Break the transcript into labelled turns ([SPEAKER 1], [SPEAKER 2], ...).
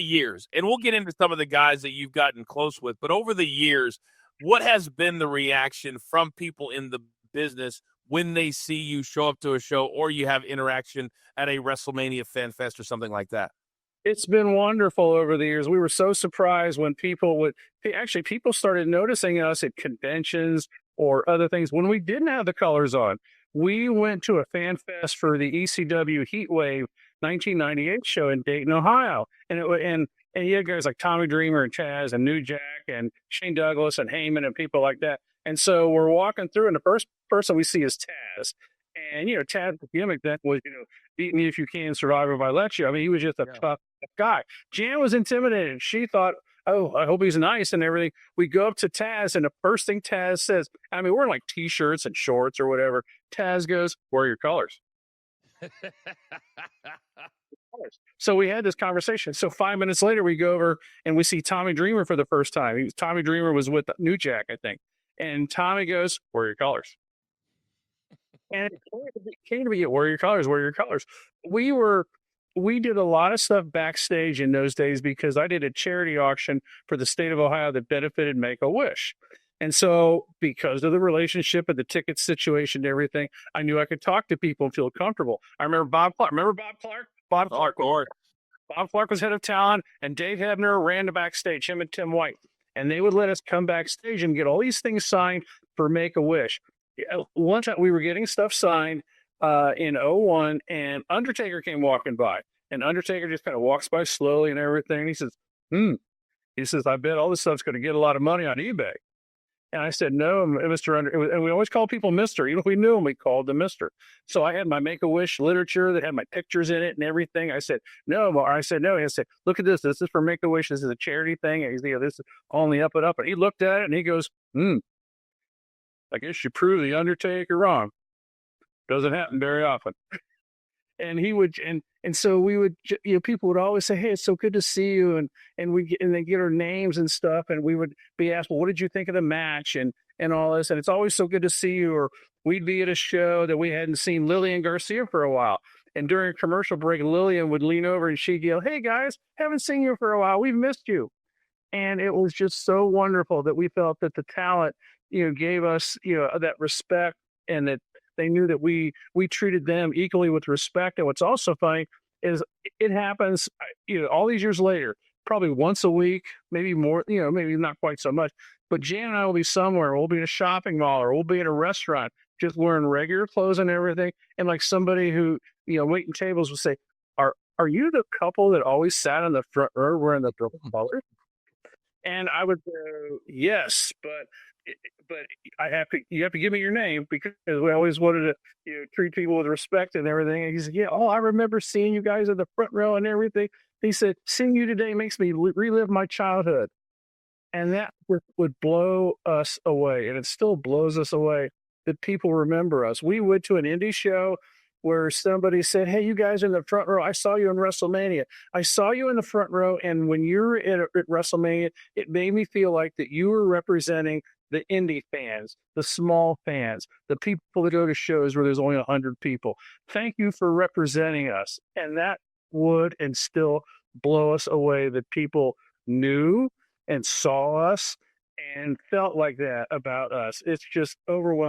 [SPEAKER 1] years, and we'll get into some of the guys that you've gotten close with, but over the years, what has been the reaction from people in the business when they see you show up to a show or you have interaction at a WrestleMania Fan Fest or something like that?
[SPEAKER 2] It's been wonderful over the years. We were so surprised when people started noticing us at conventions or other things when we didn't have the colors on. We went to a fan fest for the ECW Heatwave 1998 show in Dayton, Ohio. And you had guys like Tommy Dreamer and Chaz and New Jack and Shane Douglas and Heyman and people like that. And so we're walking through, and the first person we see is Taz. And, Taz's gimmick then was, beat me if you can, survive if I let you. I mean, he was just a tough guy. Jan was intimidated. She thought, oh, I hope he's nice and everything. We go up to Taz, and the first thing Taz says, I mean, we're in like T-shirts and shorts or whatever. Taz goes, where are your colors? So we had this conversation. So 5 minutes later, we go over and we see Tommy Dreamer for the first time. Tommy Dreamer was with New Jack, I think. And Tommy goes, where are your colors? And it came to me, where are your colors? Where are your colors? We did a lot of stuff backstage in those days because I did a charity auction for the state of Ohio that benefited Make-A-Wish. And so because of the relationship and the ticket situation and everything, I knew I could talk to people and feel comfortable. I remember Bob Clark. Remember Bob Clark? Bob Clark was head of talent, and Dave Hebner ran the backstage, him and Tim White. And they would let us come backstage and get all these things signed for Make-A-Wish. One time we were getting stuff signed in 01, and Undertaker came walking by. And Undertaker just kind of walks by slowly and everything. And he says, He says, I bet all this stuff's going to get a lot of money on eBay. And I said, no, Mr. And we always call people Mr. Even if we knew him, we called him Mr. So I had my Make-A-Wish literature that had my pictures in it and everything. I said, no. I said, no. He said, look at this. This is for Make-A-Wish. This is a charity thing. And this is on the up and up. And he looked at it and he goes, I guess you proved the Undertaker wrong. Doesn't happen very often. And he would, and so we would, people would always say, hey, it's so good to see you. And they get our names and stuff. And we would be asked, well, what did you think of the match? And all this. And it's always so good to see you. Or we'd be at a show that we hadn't seen Lillian Garcia for a while. And during a commercial break, Lillian would lean over and she'd yell, hey guys, haven't seen you for a while. We've missed you. And it was just so wonderful that we felt that the talent, gave us, that respect, and that they knew that we treated them equally with respect. And what's also funny is it happens, all these years later, probably once a week, maybe more, maybe not quite so much. But Jan and I will be somewhere. We'll be in a shopping mall or we'll be in a restaurant, just wearing regular clothes and everything. And like somebody who, waiting tables would say, are you the couple that always sat in the front row wearing the purple colors? And I would go, yes, but you have to give me your name, because we always wanted to treat people with respect and everything. And he said, yeah, I remember seeing you guys in the front row and everything. He said, seeing you today makes me relive my childhood. And that would blow us away. And it still blows us away that people remember us. We went to an indie show where somebody said, hey, you guys in the front row, I saw you in WrestleMania. I saw you in the front row. And when you were at WrestleMania, it made me feel like that you were representing the indie fans, the small fans, the people that go to shows where there's only 100 people. Thank you for representing us. And that would and still blow us away that people knew and saw us and felt like that about us. It's just overwhelming.